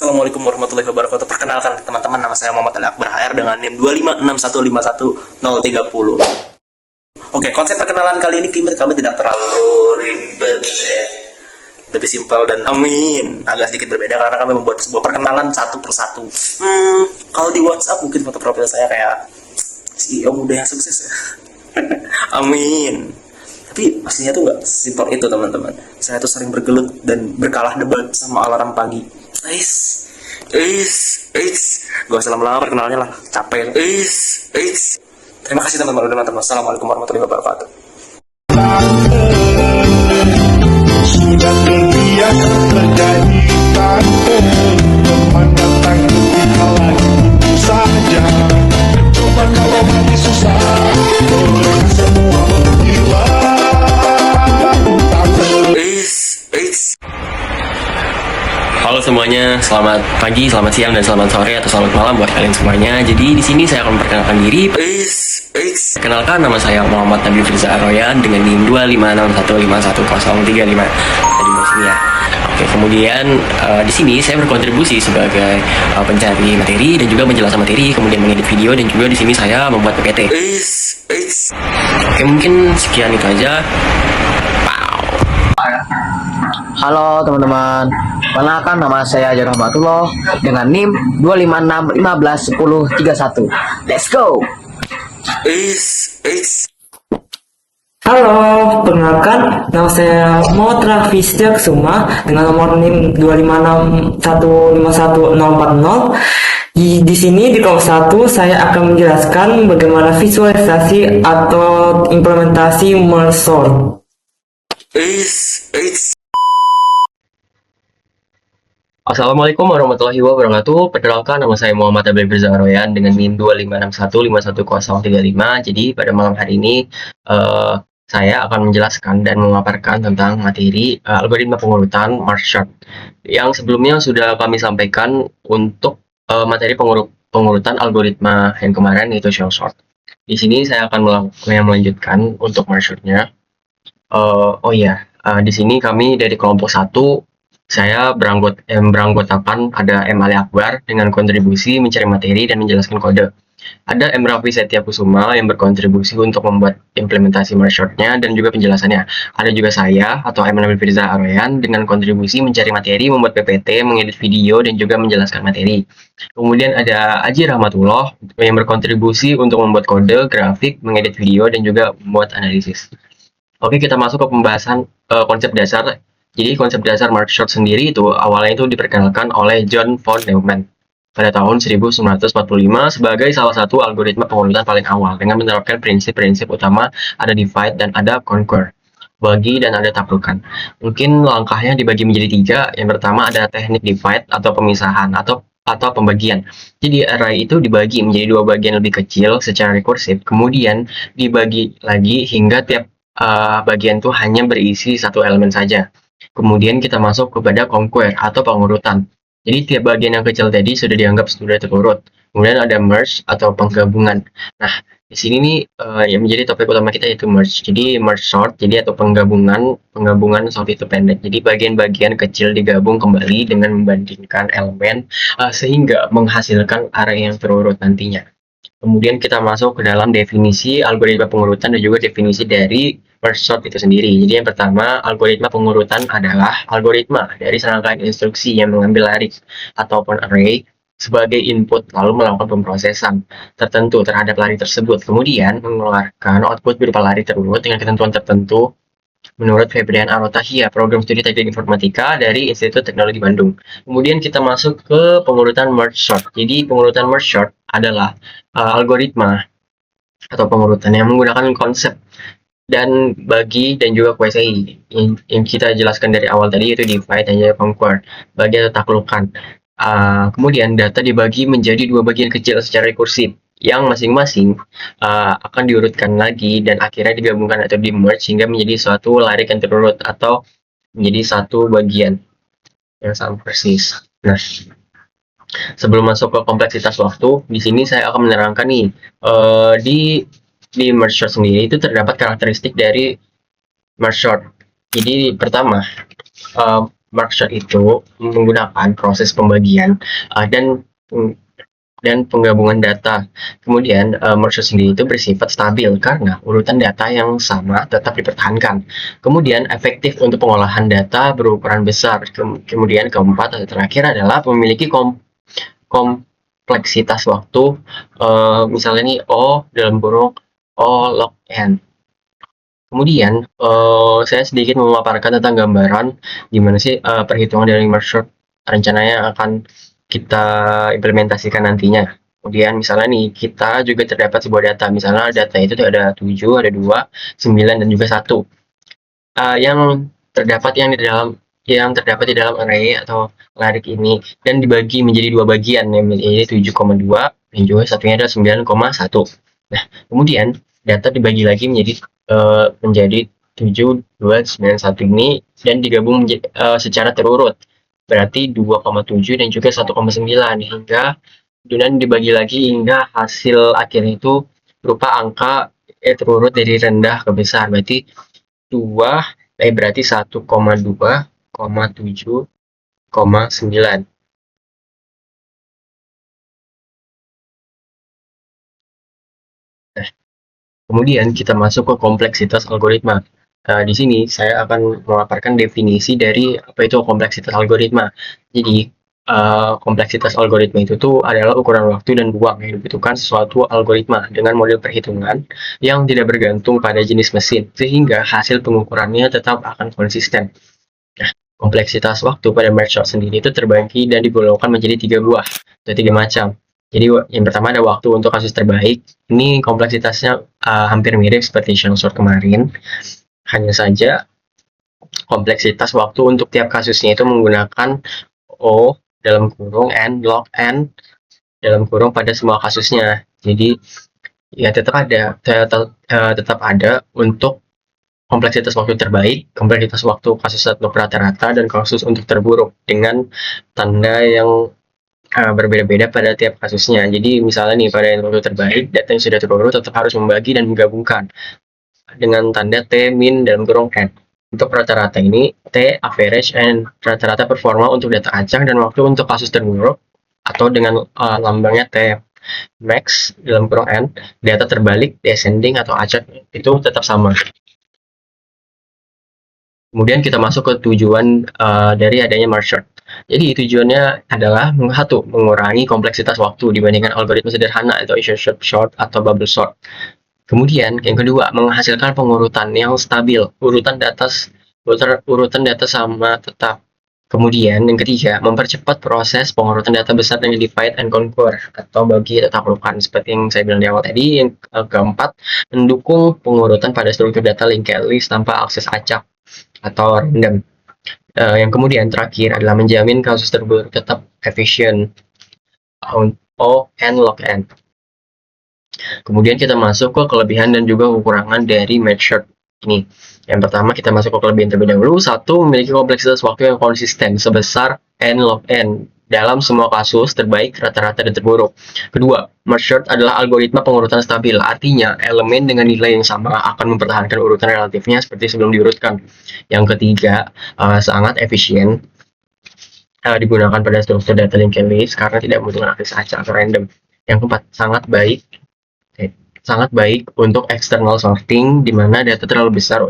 Assalamualaikum warahmatullahi wabarakatuh. Perkenalkan teman-teman, nama saya Muhammad Ali Akbar HR dengan NIM 256151030. Oke, konsep perkenalan kali ini kami tidak terlalu ribet ya. Lebih simpel dan agak sedikit berbeda karena kami membuat sebuah perkenalan satu persatu. Kalau di WhatsApp mungkin foto profil saya kayak CEO muda yang sukses ya. Amin. Tapi aslinya tuh nggak simpel itu teman-teman. Saya tuh sering bergelut dan berkalah debat sama alarm pagi. Gak usah lama-lama perkenalnya lah, capek. Terima kasih teman-teman udah nonton. Assalamualaikum warahmatullahi wabarakatuh. Sudah terbiasa terjadi takut memandang kita lagi saja. Coba kalau hati susah, boleh semua menghilang. Halo semuanya, selamat pagi, selamat siang, dan selamat sore atau selamat malam buat kalian semuanya. Jadi di sini saya akan memperkenalkan diri. Perkenalkan, nama saya Muhammad Nabil Firza Aroyan dengan NIM 256151035. Tadi di sini ya. Oke, kemudian di sini saya berkontribusi sebagai pencari materi dan juga menjelaskan materi, kemudian mengedit video, dan juga di sini saya membuat PPT. Oke, mungkin sekian itu aja. Halo teman-teman, perkenalkan nama saya Ajar Rahmatullah dengan NIM 256151031. Let's go! Halo, perkenalkan nama saya Muhammad Raffi Suma dengan nomor NIM 256151040. Di sini di kelompok 1 saya akan menjelaskan bagaimana visualisasi atau implementasi merge sort. Assalamualaikum warahmatullahi wabarakatuh. Perkenalkan, nama saya Muhammad Nabil Firza Aroyan dengan NIM 256151035. Jadi pada malam hari ini saya akan menjelaskan dan memaparkan tentang materi algoritma pengurutan merge sort yang sebelumnya sudah kami sampaikan untuk materi pengurutan algoritma yang kemarin, yaitu shell sort. Di sini saya akan melanjutkan untuk merge sortnya. Di sini kami dari kelompok 1, saya beranggotakan ada M. Ali Akbar dengan kontribusi mencari materi dan menjelaskan kode. Ada M. Raffi Setiakusuma yang berkontribusi untuk membuat implementasi merge sort-nya dan juga penjelasannya. Ada juga saya atau M. Nabil Firza Aroyan dengan kontribusi mencari materi, membuat PPT, mengedit video, dan juga menjelaskan materi. Kemudian ada Aji Rahmatullah yang berkontribusi untuk membuat kode, grafik, mengedit video, dan juga membuat analisis. Oke, kita masuk ke pembahasan konsep dasar. Jadi konsep dasar merge sort sendiri itu awalnya itu diperkenalkan oleh John von Neumann pada tahun 1945 sebagai salah satu algoritma pengurutan paling awal dengan menerapkan prinsip-prinsip utama, ada divide dan ada conquer, bagi dan ada taklukan. Mungkin langkahnya dibagi menjadi 3. Yang pertama ada teknik divide atau pemisahan atau pembagian. Jadi array itu dibagi menjadi 2 bagian lebih kecil secara rekursif, kemudian dibagi lagi hingga tiap bagian itu hanya berisi 1 elemen saja. Kemudian kita masuk kepada conquer atau pengurutan. Jadi tiap bagian yang kecil tadi sudah dianggap sudah terurut. Kemudian ada merge atau penggabungan. Nah, di sini nih yang menjadi topik utama kita yaitu merge. Jadi merge sort, jadi atau penggabungan sort itu pendek. Jadi bagian-bagian kecil digabung kembali dengan membandingkan elemen sehingga menghasilkan array yang terurut nantinya. Kemudian kita masuk ke dalam definisi algoritma pengurutan dan juga definisi dari merge sort itu sendiri. Jadi yang pertama, algoritma pengurutan adalah algoritma dari serangkaian instruksi yang mengambil lari ataupun array sebagai input lalu melakukan pemrosesan tertentu terhadap lari tersebut, kemudian mengeluarkan output berupa lari terurut dengan ketentuan tertentu menurut Febrian Arotahia, program studi teknik informatika dari Institut Teknologi Bandung. Kemudian kita masuk ke pengurutan merge sort. Jadi pengurutan merge sort adalah algoritma atau pengurutan yang menggunakan konsep dan bagi dan juga QSI yang kita jelaskan dari awal tadi, yaitu divide dan juga conquer, bagi atau taklukan. Kemudian data dibagi menjadi 2 bagian kecil secara rekursif yang masing-masing akan diurutkan lagi dan akhirnya digabungkan atau di merge hingga menjadi suatu lari yang terurut atau menjadi satu bagian yang sama persis. Nah, sebelum masuk ke kompleksitas waktu, di sini saya akan menerangkan nih di merge sort sendiri itu terdapat karakteristik dari merge sort. Jadi pertama, merge sort itu menggunakan proses pembagian dan penggabungan data. Kemudian merge sort sendiri itu bersifat stabil karena urutan data yang sama tetap dipertahankan. Kemudian efektif untuk pengolahan data berukuran besar. Kemudian keempat atau terakhir adalah memiliki kompleksitas waktu, misalnya nih O dalam kurung O log n. Kemudian saya sedikit memaparkan tentang gambaran gimana sih perhitungan dari merge sort rencananya akan kita implementasikan nantinya. Kemudian misalnya nih kita juga terdapat sebuah data, misalnya data itu ada 7, ada 2, 9 dan juga 1. Yang terdapat di dalam array atau larik ini dan dibagi menjadi dua bagian, yaitu 7,2 dan juga satunya adalah 9,1. Nah, kemudian data dibagi lagi menjadi 7, 2, 9, 1 ini dan digabung secara terurut. Berarti 2,7 dan juga 1,9 hingga dan dibagi lagi hingga hasil akhirnya itu berupa angka terurut dari rendah ke besar. Berarti 1,7,9. Nah, kemudian kita masuk ke kompleksitas algoritma. Di sini saya akan memaparkan definisi dari apa itu kompleksitas algoritma. Jadi, kompleksitas algoritma itu tuh adalah ukuran waktu dan ruang yang dibutuhkan suatu algoritma dengan model perhitungan yang tidak bergantung pada jenis mesin, sehingga hasil pengukurannya tetap akan konsisten. Nah, kompleksitas waktu pada merge sort sendiri itu terbagi dan digolongkan menjadi 3 buah atau 3 macam. Jadi yang pertama ada waktu untuk kasus terbaik. Ini kompleksitasnya hampir mirip seperti shell sort kemarin. Hanya saja kompleksitas waktu untuk tiap kasusnya itu menggunakan O dalam kurung n log n dalam kurung pada semua kasusnya. Jadi ya tetap ada untuk kompleksitas waktu terbaik, kompleksitas waktu kasus untuk rata-rata, dan kasus untuk terburuk dengan tanda yang berbeda-beda pada tiap kasusnya. Jadi misalnya nih pada yang waktu terbaik, data yang sudah terurut tetap harus membagi dan menggabungkan dengan tanda T min dalam kurung N. Untuk rata-rata ini T average and rata-rata performa untuk data acak, dan waktu untuk kasus terburuk atau dengan lambangnya T max dalam kurung N, data terbalik descending atau acak itu tetap sama. Kemudian kita masuk ke tujuan dari adanya merge sort. Jadi tujuannya adalah mengurangi kompleksitas waktu dibandingkan algoritma sederhana atau insertion sort atau bubble sort. Kemudian yang kedua, menghasilkan pengurutan yang stabil, urutan data sama tetap. Kemudian yang ketiga, mempercepat proses pengurutan data besar dengan divide and conquer atau bagi taklukan seperti yang saya bilang di awal tadi. Yang keempat, mendukung pengurutan pada struktur data linked list tanpa akses acak atau random. Yang kemudian terakhir adalah menjamin kasus terburuk tetap efisien, O n log n. Kemudian kita masuk ke kelebihan dan juga kekurangan dari merge sort ini. Yang pertama kita masuk ke kelebihan terlebih dahulu. 1. Memiliki kompleksitas waktu yang konsisten sebesar n log n dalam semua kasus terbaik, rata-rata, dan terburuk. Kedua, merge sort adalah algoritma pengurutan stabil, artinya elemen dengan nilai yang sama akan mempertahankan urutan relatifnya seperti sebelum diurutkan. Yang ketiga, sangat efisien digunakan pada struktur data linked list karena tidak membutuhkan akses acak atau random. Yang keempat, sangat baik untuk external sorting, di mana data terlalu besar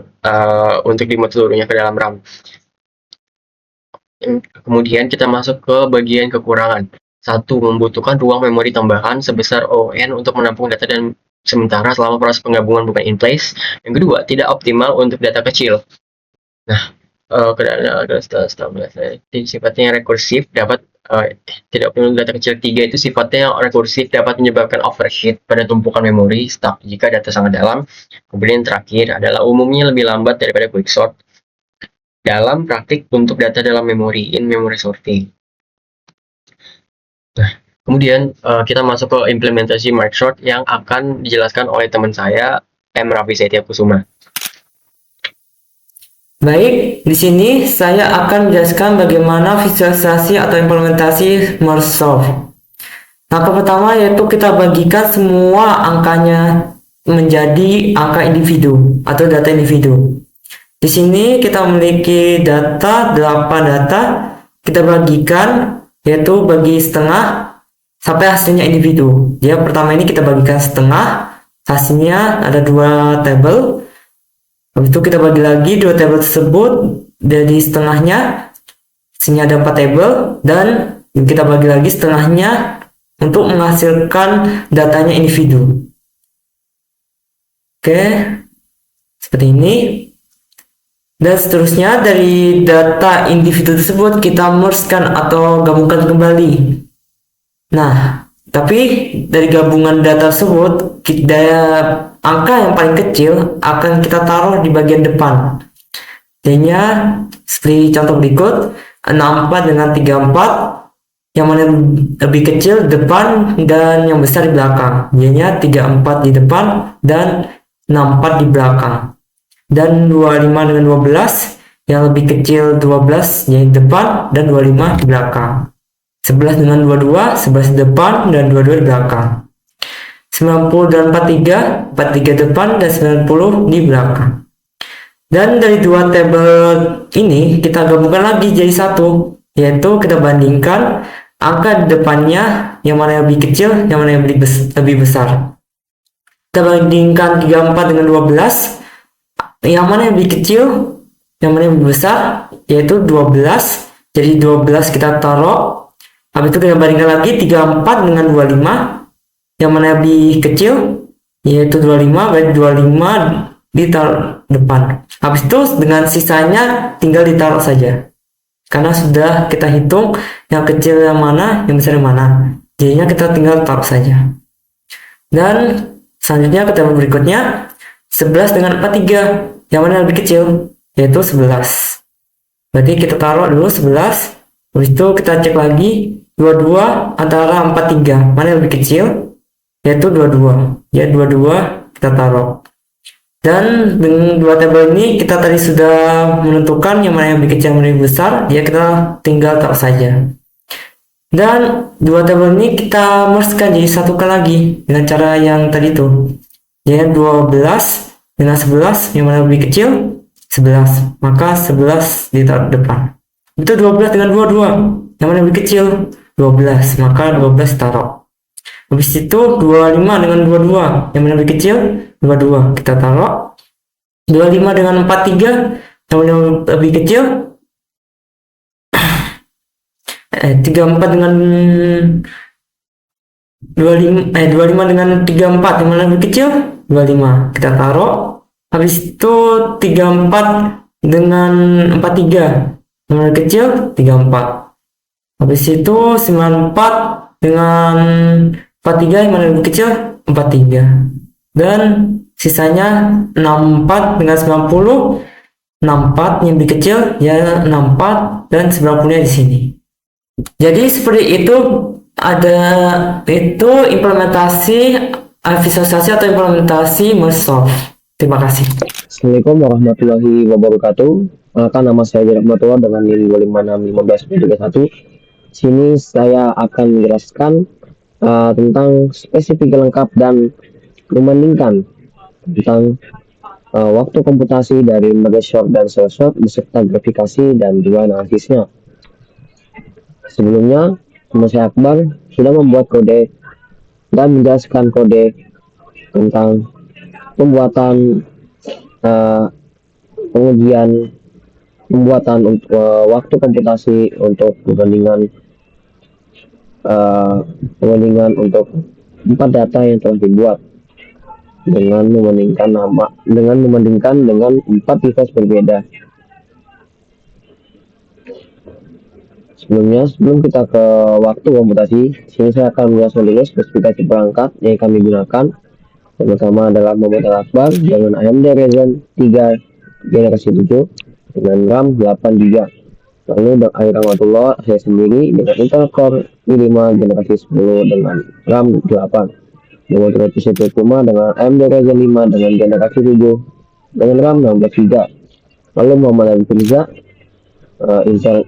untuk dimuat seluruhnya ke dalam RAM. Kemudian kita masuk ke bagian kekurangan. 1. Membutuhkan ruang memori tambahan sebesar ON untuk menampung data dan sementara selama proses penggabungan bukan in place. Yang kedua, tidak optimal untuk data kecil. Nah, sifatnya rekursif, dapat tidak optimal data kecil. 3 itu sifatnya rekursif, dapat menyebabkan overheat pada tumpukan memori stuck jika data sangat dalam. Kemudian terakhir adalah umumnya lebih lambat daripada quicksort dalam praktik untuk data dalam memori in-memory sorting. Nah, kemudian kita masuk ke implementasi merge sort yang akan dijelaskan oleh teman saya, M. Raffi Setyakusuma. Baik, di sini saya akan menjelaskan bagaimana visualisasi atau implementasi merge sort. Langkah pertama yaitu kita bagikan semua angkanya menjadi angka individu atau data individu. Di sini kita memiliki data 8 data, kita bagikan yaitu bagi setengah sampai hasilnya individu. Dia pertama ini kita bagikan setengah, hasilnya ada 2 tabel. Habis itu kita bagi lagi 2 tabel tersebut, jadi setengahnya hasilnya ada 4 tabel, dan kita bagi lagi setengahnya untuk menghasilkan datanya individu. Oke, seperti ini. Dan seterusnya dari data individu tersebut kita merge-kan atau gabungkan kembali. Nah, tapi dari gabungan data tersebut, angka yang paling kecil akan kita taruh di bagian depan. Jadinya seperti contoh berikut, 64 dengan 34, yang mana lebih kecil depan dan yang besar di belakang. Jadinya 34 di depan dan 64 di belakang. Dan 25 dengan 12, yang lebih kecil 12 jadi depan dan 25 di belakang. 11 dengan 22, 11 di depan dan 22 di belakang. 90 dan 43, 43 depan dan 90 di belakang. Dan dari 2 tabel ini kita gabungkan lagi jadi satu, yaitu kita bandingkan angka di depannya yang mana yang lebih kecil, yang mana yang lebih besar. Kita bandingkan 34 dengan 12, yang mana yang lebih kecil, yang mana yang lebih besar, yaitu 12. Jadi 12 kita taruh. Habis itu kita bandingkan lagi 34 dengan 25, yang mana yang lebih kecil, yaitu 25, berarti 25 ditaruh depan. Habis itu dengan sisanya tinggal ditaruh saja, karena sudah kita hitung yang kecil yang mana, yang besar yang mana. Jadinya kita tinggal taruh saja. Dan selanjutnya ke tabel berikutnya, 11 dengan 43, yang mana yang lebih kecil, yaitu 11. Berarti kita taruh dulu 11. Habis itu kita cek lagi 22 antara 43, mana yang lebih kecil, yaitu 22. Ya, 22 kita taruh. Dan dengan 2 tabel ini kita tadi sudah menentukan yang mana yang lebih kecil, yang mana yang lebih besar, ya kita tinggal taruh saja. Dan 2 tabel ini kita merge-kan jadi satukan lagi dengan cara yang tadi tuh. Jadi 12 dengan 11, yang mana lebih kecil, 11, maka 11 ditaruh depan. Itu 12 dengan 22, yang mana lebih kecil, 12, maka 12 taruh. Habis itu 25 dengan 22, yang mana lebih kecil, 22 kita taruh. 25 dengan 43, yang mana lebih kecil, 34 dengan 25 dengan 34, yang mana lebih kecil, 25 kita taruh. Habis itu 34 dengan 43, yang mana kecil, 34. Habis itu 94 dengan 43, yang mana lebih kecil, 43. Dan sisanya 64 dengan 90, 64 yang lebih kecil ya 64, dan 90-nya di sini. Jadi seperti itu, ada itu implementasi visualisasi atau implementasi Microsoft. Terima kasih. Assalamualaikum warahmatullahi wabarakatuh. Nama saya Jarod Rahmatullah dengan NIM 2561531. Sini saya akan menjelaskan tentang spesifik lengkap dan membandingkan tentang waktu komputasi dari Merge Sort dan Cell Sort beserta grafikasi dan juga analisisnya. Sebelumnya, nama saya Akbar sudah membuat kode dan menjelaskan kode tentang pembuatan pengujian pembuatan waktu komputasi untuk perbandingan untuk 4 data yang telah dibuat dengan membandingkan dengan 4 device berbeda. Sebelum kita ke waktu komputasi, sini saya akan menjelaskan dulu spesifikasi perangkat yang kami gunakan. Yang pertama adalah Muhammad Akbar dengan AMD Ryzen 3 generasi 7 dengan RAM 8 GB. Lalu Air Rahmatullah, saya sendiri dengan Intel Core i5 generasi 10 dengan RAM 8. Kemudian PC Puma dengan AMD Ryzen 5 dengan generasi 7 dengan RAM 16 GB. Lalu Muhammad Arif Riza, Intel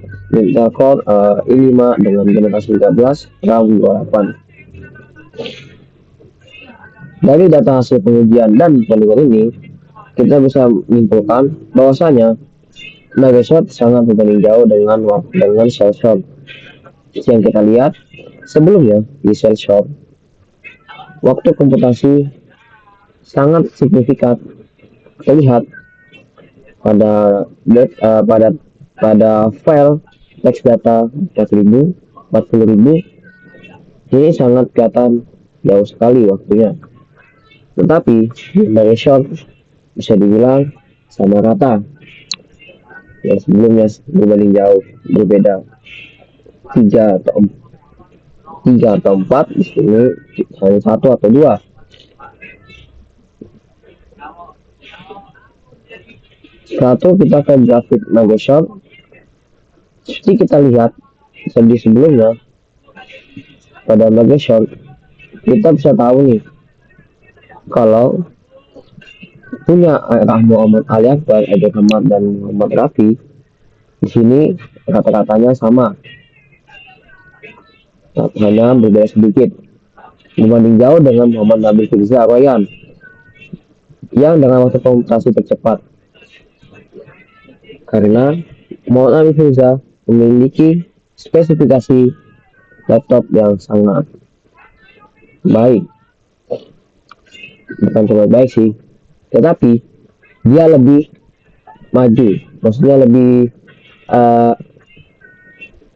Core i5 dengan generasi 13, RAM 28. Dari data hasil pengujian dan perbandingan ini, kita bisa menyimpulkan bahwasanya mega shot sangat berbanding jauh dengan shell shock. Yang kita lihat sebelumnya di shell shock, waktu komputasi sangat signifikan terlihat pada pada file teks data 4000 ini sangat kelihatan jauh sekali waktunya. Tetapi dari short bisa dibilang sama rata. Yang sebelumnya berbanding jauh berbeda 3 atau 4, di sini hanya 1 atau 2. Satu kita ke grafik mega short. Seperti kita lihat di sebelumnya pada mega short, kita bisa tahu nih kalau punya Muhammad Ali Akbar, Edi Rahmat, dan Muhammad Rafi di sini kata-katanya sama, hanya berbeda sedikit berbanding jauh dengan Muhammad Nabil Firza Royan yang dengan waktu komputasi tercepat, karena Muhammad Nabil Firza memiliki spesifikasi laptop yang sangat baik, bukan cuma baik sih, tetapi dia lebih maju, maksudnya lebih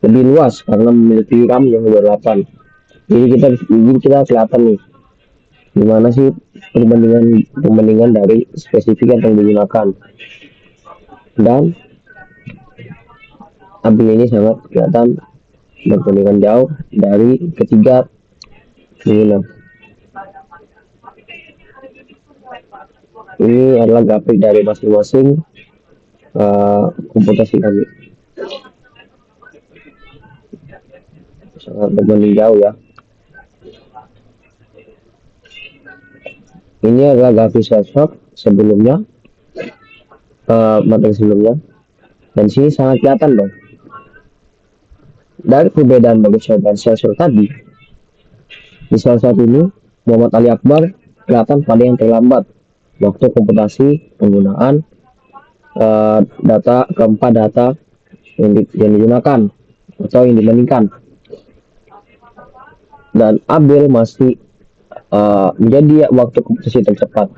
luas karena memiliki RAM yang 28. Jadi kita kelihatan nih gimana sih perbandingan dari spesifik yang digunakan, dan Abil ini sangat kelihatan berbandingan jauh dari ketiga pengguna. Ini adalah grafik dari masing-masing komputasi kami, sangat berbanding jauh ya. Ini adalah grafik shell shock sebelumnya, materi sebelumnya, dan sini sangat kelihatan dong dari perbedaan bagi shell dan shell shock tadi. Di shell shock ini Muhammad Ali Akbar kelihatan pada yang terlambat waktu komputasi penggunaan keempat data yang digunakan atau yang dibandingkan, dan Abil masih menjadi waktu komputasi tercepat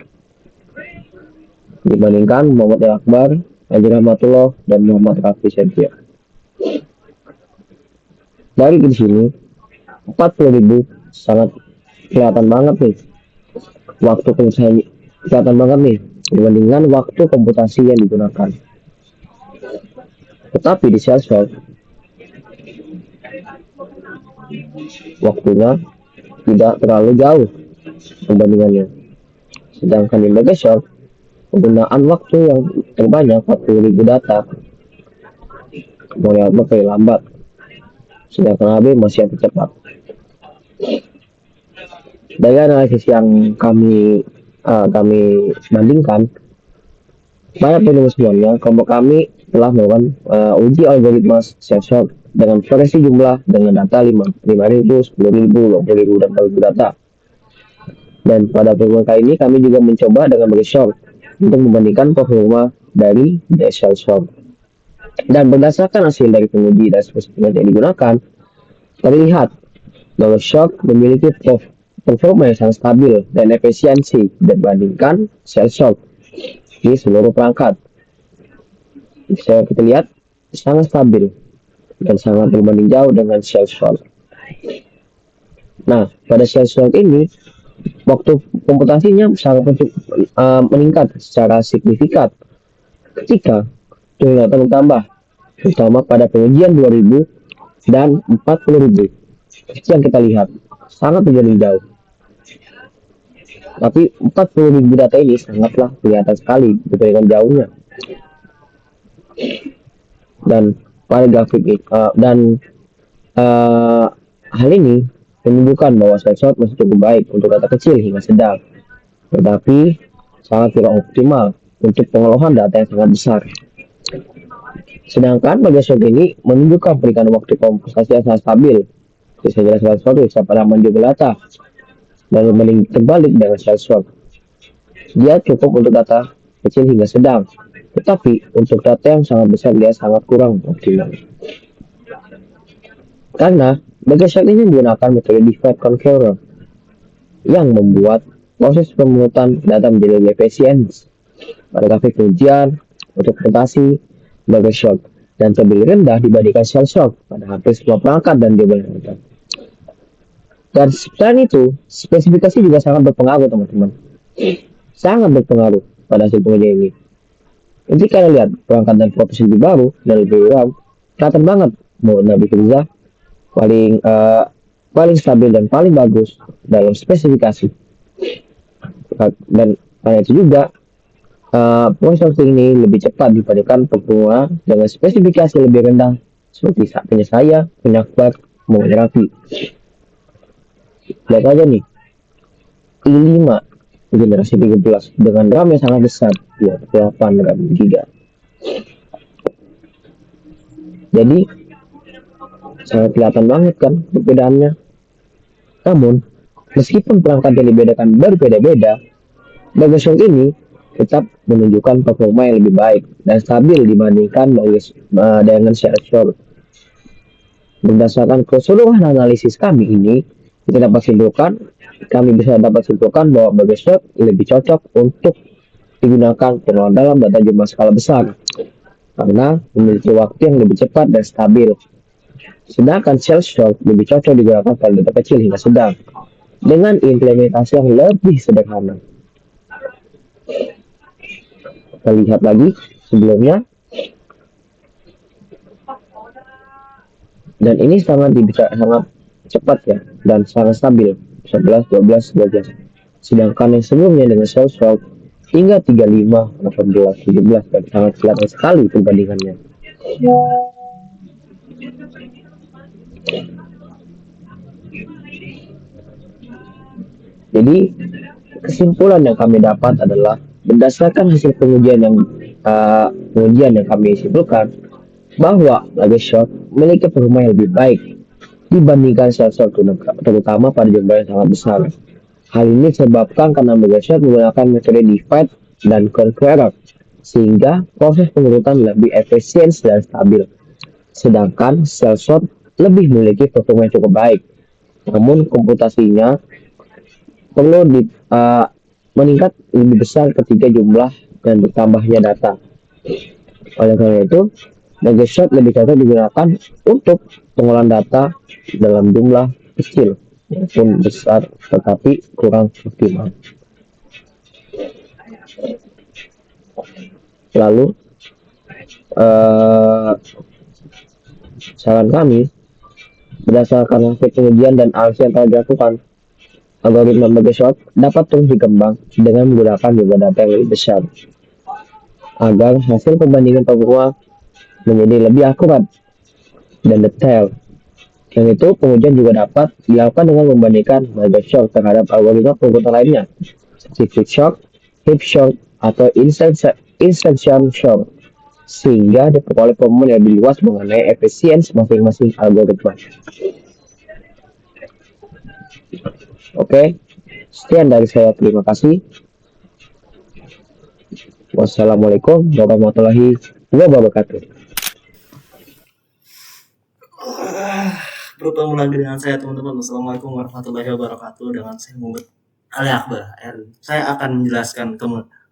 dibandingkan Muhammad Ali Akbar, Edi Rahmatullah, dan Muhammad Rafi Setia. Dari di sini 40.000 sangat kelihatan banget nih waktu komputasi, kelihatan banget nih dibandingkan waktu komputasi yang digunakan. Tetapi di shell shock waktunya tidak terlalu jauh perbandingannya, sedangkan di mega short penggunaan waktu yang terbanyak 40.000 data mulai lambat, sedangkan AB masih yang tercepat. Dari analisis yang kami bandingkan pada penelitian sebelumnya, kelompok kami telah melakukan uji algoritma shell shock dengan versi jumlah dengan data 5.000, 10.000, 20.000, dan 40.000 data. Dan pada pertemuan kali ini kami juga mencoba dengan mega short untuk membandingkan performa dari shell shock. Dan berdasarkan hasil dari penguji dan spesifikasi yang digunakan, terlihat bahwa shock memiliki performa yang sangat stabil dan efisiensi dibandingkan shell shock di seluruh perangkat. Bisa kita lihat sangat stabil dan sangat berbanding jauh dengan shell shock. Nah, pada shell shock ini waktu komputasinya sangat meningkat secara signifikan ketika data ditambah, terutama pada pengujian 2000 dan 40.000. Yang kita lihat sangat berbanding jauh. Tapi 40.000 data ini sangatlah kelihatan sekali dibandingkan jauhnya. Dan pada grafik ini, hal ini menunjukkan bahwa shell shock masih cukup baik untuk data kecil hingga sedang, tetapi sangat tidak optimal untuk pengolahan data yang sangat besar. Sedangkan mega short ini menunjukkan peningkatan waktu komputasi yang sangat stabil. Bisa jelaskan sesuatu pada manajemen data, dan terbalik dengan shell shock. Dia cukup untuk data kecil hingga sedang. Tetapi untuk data yang sangat besar dia sangat kurang optimal. Karena Megashark ini menggunakan metode divide conqueror yang membuat proses pemungutan data menjadi lebih efisien. Pada grafik pengujian untuk mutasi Megashark dan lebih rendah dibandingkan Shell Shock pada hampir semua perangkat dan jumlah data. Dan selain itu, spesifikasi juga sangat berpengaruh teman-teman. Sangat berpengaruh pada hasil pengujian ini. Jadi kalian lihat perangkat dan proporsi lebih baru dan lebih RAM, kelihatan banget mau Nabi Firza paling stabil dan paling bagus dalam spesifikasi. Dan karena itu juga proses ini lebih cepat dibandingkan pengguna dengan spesifikasi lebih rendah seperti punya saya, punya Akbar, mau Rafi. Lihat aja nih, i5 generasi 13 dengan RAM yang sangat besar, ya 8 RAM GB. Jadi sangat kelihatan banget kan perbedaannya. Namun, meskipun perangkat yang dibedakan berbeda-beda, Megashark ini tetap menunjukkan performa yang lebih baik dan stabil dibandingkan dengan Shell Shock. Berdasarkan keseluruhan analisis kami ini, kami bisa dapat simpulkan bahwa Megashark lebih cocok untuk digunakan pengolahan dalam data jumlah skala besar karena memiliki waktu yang lebih cepat dan stabil. Sedangkan Shell Shock lebih cocok digunakan pada data kecil hingga sedang dengan implementasi yang lebih sederhana. Kita lihat lagi sebelumnya. Dan ini sangat cepat ya dan sangat stabil 11, 12, 12. Sedangkan yang sebelumnya dengan Shell Shock hingga 35, 18, 17 dan sangat kelihatan sekali perbandingannya. Jadi kesimpulan yang kami dapat adalah berdasarkan hasil pengujian yang kami simpulkan bahwa Megashark memiliki performa yang lebih baik dibandingkan Shell Shock terutama pada jumlah yang sangat besar. Hal ini disebabkan karena Megashark menggunakan metode divide dan conqueror sehingga proses pengurutan lebih efisien dan stabil. Sedangkan Shell Shock lebih memiliki performa yang cukup baik. Namun komputasinya perlu meningkat lebih besar ketika jumlah dan bertambahnya data. Oleh karena itu, Megashark lebih cocok digunakan untuk pengolahan data dalam jumlah kecil maupun besar tetapi kurang optimal. Lalu saran kami berdasarkan hasil pengujian dan analisis yang telah dilakukan, algoritma Megashark dapat terus dikembang dengan menggunakan jumlah data yang lebih besar agar hasil pembandingan performa menjadi lebih akurat dan detail. Yang itu, pengujian juga dapat dilakukan dengan membandingkan Megashark terhadap algoritma pengukuran lainnya seperti Quickshark, Hipshark, atau Insertion Shock sehingga diperoleh pemahaman yang lebih luas mengenai efisiensi masing-masing algoritma. Oke, sekian dari saya. Terima kasih. Wassalamualaikum warahmatullahi wabarakatuh. Bertemu lagi dengan saya teman-teman. Assalamualaikum warahmatullahi wabarakatuh. Dengan saya Muhammad Ali Akbar. Saya akan menjelaskan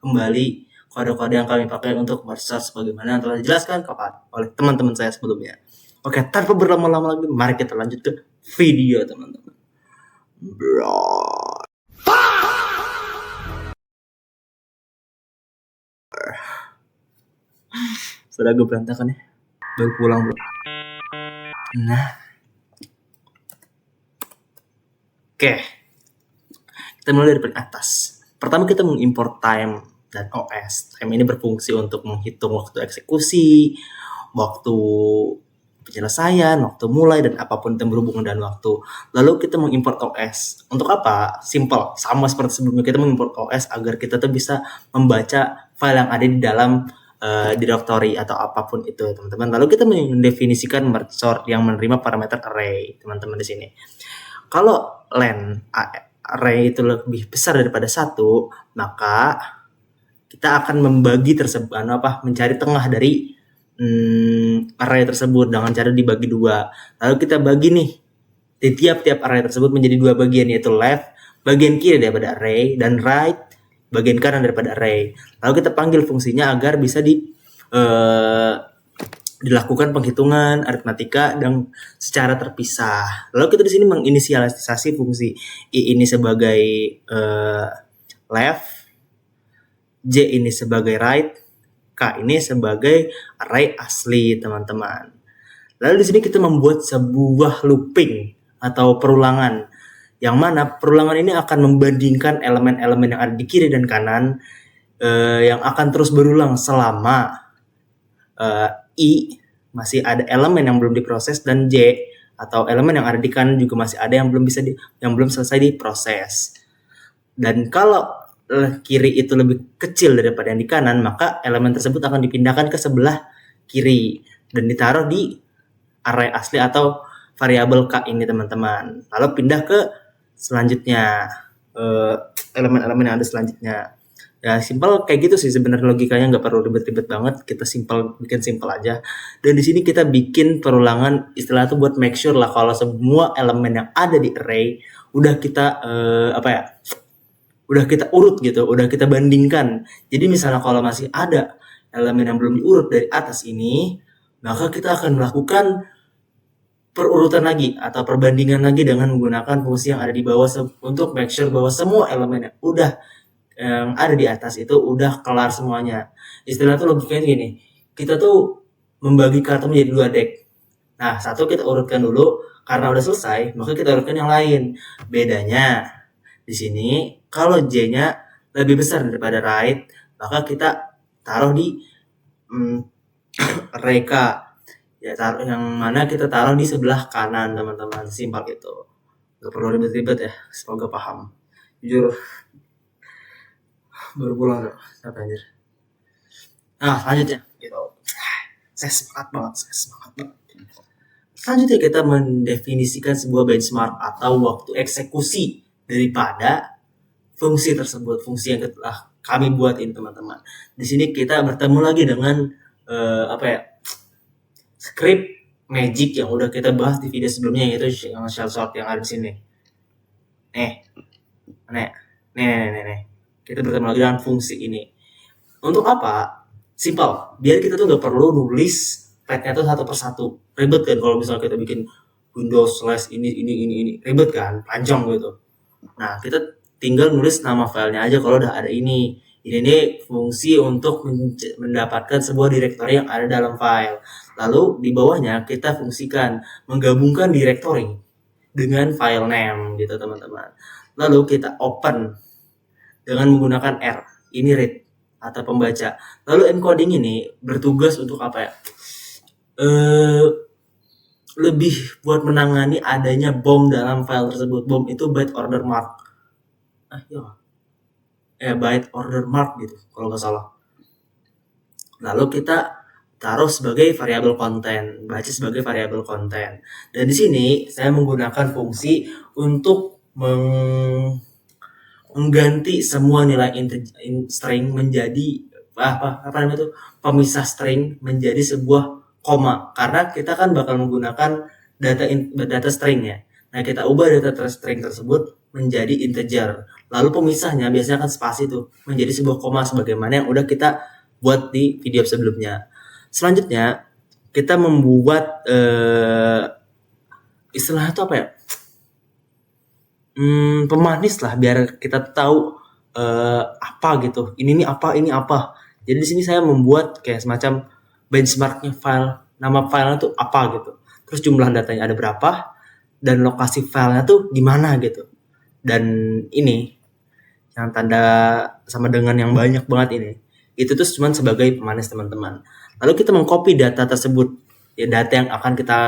kembali kode-kode yang kami pakai untuk mersearch sebagaimana yang telah dijelaskan oleh teman-teman saya sebelumnya. Oke, tanpa berlama-lama lagi, mari kita lanjut ke video teman-teman. Bro. Sudah gue berantakan ya. Baru pulang bro. Nah. Oke. Kita mulai dari paling atas. Pertama kita mengimport time dan OS. Time ini berfungsi untuk menghitung waktu eksekusi, waktu penyelesaian, waktu mulai, dan apapun yang berhubungan dengan waktu. Lalu kita mengimport OS. Untuk apa? Simple. Sama seperti sebelumnya kita mengimport OS agar kita tuh bisa membaca file yang ada di dalam directory atau apapun itu teman-teman. Lalu kita mendefinisikan merge sort yang menerima parameter array teman-teman di sini. Kalau len array itu lebih besar daripada 1, maka kita akan membagi mencari tengah dari array tersebut dengan cara dibagi dua. Lalu kita bagi nih di tiap-tiap array tersebut menjadi dua bagian, yaitu left bagian kiri daripada array dan right bagian kanan daripada array. Lalu kita panggil fungsinya agar bisa dilakukan penghitungan aritmatika dan secara terpisah. Lalu kita di sini menginisialisasi fungsi i ini sebagai left, j ini sebagai right, k ini sebagai array asli, teman-teman. Lalu di sini kita membuat sebuah looping atau perulangan, yang mana perulangan ini akan membandingkan elemen-elemen yang ada di kiri dan kanan yang akan terus berulang selama I masih ada elemen yang belum diproses dan J atau elemen yang ada di kanan juga masih ada yang belum selesai diproses. Dan kalau kiri itu lebih kecil daripada yang di kanan, maka elemen tersebut akan dipindahkan ke sebelah kiri dan ditaruh di array asli atau variabel K ini, teman-teman. Lalu pindah ke selanjutnya, elemen-elemen yang ada selanjutnya. Ya simpel kayak gitu sih sebenarnya, logikanya nggak perlu ribet-ribet banget, kita bikin simpel aja. Dan di sini kita bikin perulangan, istilah itu buat make sure lah kalau semua elemen yang ada di array udah kita udah kita urut gitu, udah kita bandingkan. Jadi misalnya kalau masih ada elemen yang belum diurut dari atas ini, maka kita akan melakukan perurutan lagi atau perbandingan lagi dengan menggunakan fungsi yang ada di bawah untuk make sure bahwa semua elemen yang ada di atas itu udah kelar semuanya. Istilah itu logikanya gini, kita tuh membagi kartu menjadi 2 deck. Nah, satu kita urutkan dulu, karena udah selesai, maka kita urutkan yang lain. Bedanya di sini, kalau J-nya lebih besar daripada right, maka kita taruh di array K. Ya, yang mana kita taruh di sebelah kanan, teman-teman. Simpel itu. Gak perlu ribet-ribet ya, semoga paham. Jujur, baru pulang capek anjir. Nah, selanjutnya gitu. Saya semangat banget. Selanjutnya kita mendefinisikan sebuah benchmark atau waktu eksekusi daripada fungsi tersebut, fungsi yang telah kami buatin, teman-teman. Di sini kita bertemu lagi dengan script magic yang udah kita bahas di video sebelumnya, yaitu yang shell sort yang ada di sini. Nih. Kita bertemu lagi dengan fungsi ini. Untuk apa? Simpel. Biar kita tuh nggak perlu nulis thread-nya tuh satu persatu. Ribet kan kalau misalnya kita bikin Windows / ini ribet kan, panjang gitu. Nah, kita tinggal nulis nama filenya aja kalau udah ada ini. Ini fungsi untuk mendapatkan sebuah directory yang ada dalam file. Lalu di bawahnya kita fungsikan menggabungkan directory dengan file name gitu, teman-teman. Lalu kita open dengan menggunakan R, ini read atau pembaca. Lalu encoding ini bertugas untuk apa ya? Lebih buat menangani adanya bom dalam file tersebut. Bom itu byte order mark. Byte order mark gitu kalau nggak salah. Lalu kita taruh sebagai variabel konten, baca sebagai variabel konten. Dan di sini saya menggunakan fungsi untuk mengganti semua nilai string menjadi pemisah string menjadi sebuah koma, karena kita kan bakal menggunakan data string ya. Nah, kita ubah data string tersebut menjadi integer, lalu pemisahnya biasanya kan spasi itu menjadi sebuah koma sebagaimana yang udah kita buat di video sebelumnya. Selanjutnya kita membuat istilahnya itu apa ya? Pemanis lah biar kita tahu apa gitu. Ini apa. Jadi di sini saya membuat kayak semacam benchmarknya file, nama filenya tuh apa gitu. Terus jumlah datanya ada berapa dan lokasi filenya tuh di mana gitu. Dan ini yang tanda sama dengan yang banyak banget ini. Itu tuh cuma sebagai pemanis, teman-teman. Lalu kita mengcopy data tersebut, ya data yang akan kita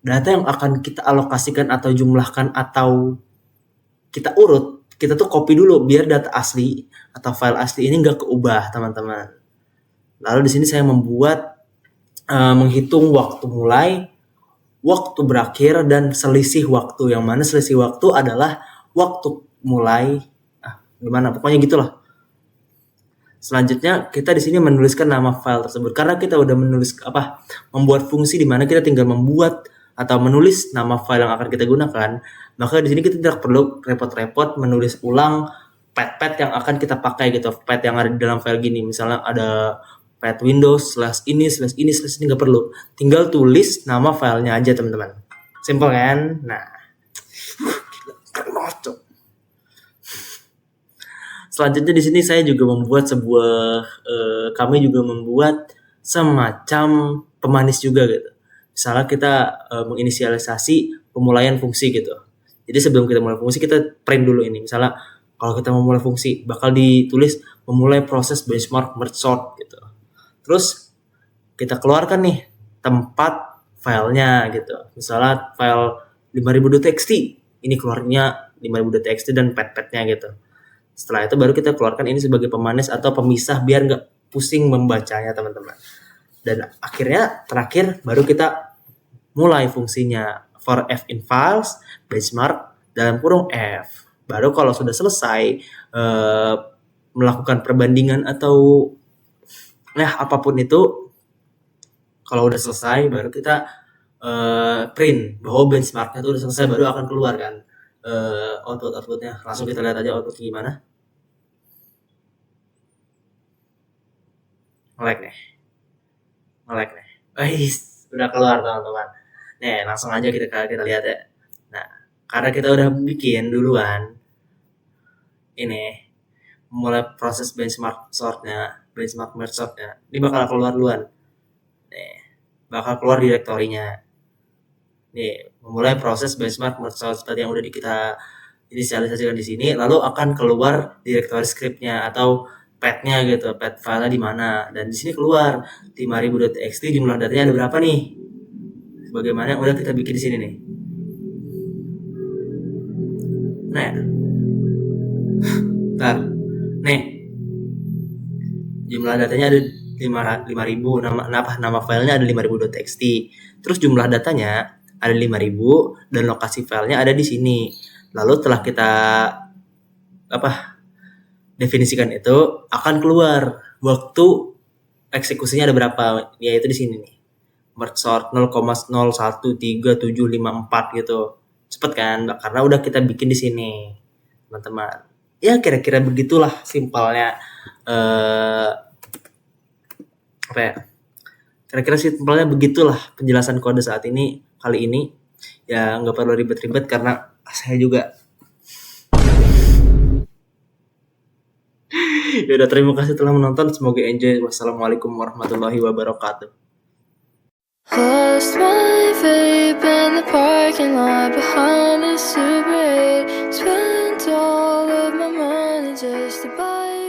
data yang akan kita alokasikan atau jumlahkan atau kita urut, kita tuh copy dulu biar data asli atau file asli ini nggak keubah, teman-teman. Lalu di sini saya membuat menghitung waktu mulai, waktu berakhir, dan selisih waktu. Yang mana selisih waktu adalah waktu mulai gimana, pokoknya gitulah. Selanjutnya kita di sini menuliskan nama file tersebut karena kita udah membuat fungsi di mana kita tinggal membuat atau menulis nama file yang akan kita gunakan, maka di sini kita tidak perlu repot-repot menulis ulang path yang akan kita pakai gitu, path yang ada di dalam file gini. Misalnya ada path Windows /ini nggak perlu, tinggal tulis nama filenya aja teman-teman. Simple kan? Nah, keren banget, Cok. Selanjutnya di sini saya juga membuat kami juga membuat semacam pemanis juga gitu. Misalnya kita menginisialisasi pemulaian fungsi gitu. Jadi sebelum kita mulai fungsi kita print dulu ini. Misalnya kalau kita memulai fungsi bakal ditulis memulai proses benchmark merge sort gitu. Terus kita keluarkan nih tempat filenya gitu. Misalnya file 5000.txt. Ini keluarnya 5000.txt dan path-nya gitu. Setelah itu baru kita keluarkan ini sebagai pemanis atau pemisah biar nggak pusing membacanya teman-teman. Dan akhirnya terakhir baru kita mulai fungsinya for f in files benchmark dalam kurung f. Baru kalau sudah selesai melakukan perbandingan atau apapun itu, kalau udah selesai baru kita print bahwa benchmarknya itu udah selesai, baru akan keluar kan outputnya. Langsung kita lihat aja outputnya gimana. Nge-lag nih. Udah keluar teman-teman. Nih, langsung aja kita lihat ya. Nah, karena kita udah bikin duluan ini mulai proses benchmark merge sortnya. Ini bakal keluar duluan. Nih, bakal keluar direktorinya. Nih, memulai proses benchmark merge sort tadi yang udah kita inisialisasikan di sini, lalu akan keluar direktori scriptnya atau path-nya gitu, path file di mana. Dan di sini keluar 5000.txt, jumlah datanya ada berapa nih? Bagaimana yang udah kita bikin di sini nih. Nah, nih, jumlah datanya ada 5000, nama filenya ada 5000.txt. Terus jumlah datanya ada 5000 dan lokasi filenya ada di sini. Lalu setelah kita definisikan itu akan keluar waktu eksekusinya ada berapa, yaitu di sini nih. Merge sort 0,013754 gitu. Cepet kan? Karena udah kita bikin di sini, teman-teman. Ya kira-kira begitulah simpelnya kira-kira simpelnya begitulah penjelasan kode saat ini kali ini. Ya nggak perlu ribet-ribet karena saya juga. Yaudah, terima kasih telah menonton, semoga enjoy. Wassalamualaikum warahmatullahi wabarakatuh. Lost my vape in the parking lot behind the Super 8. Spent all of my money just to buy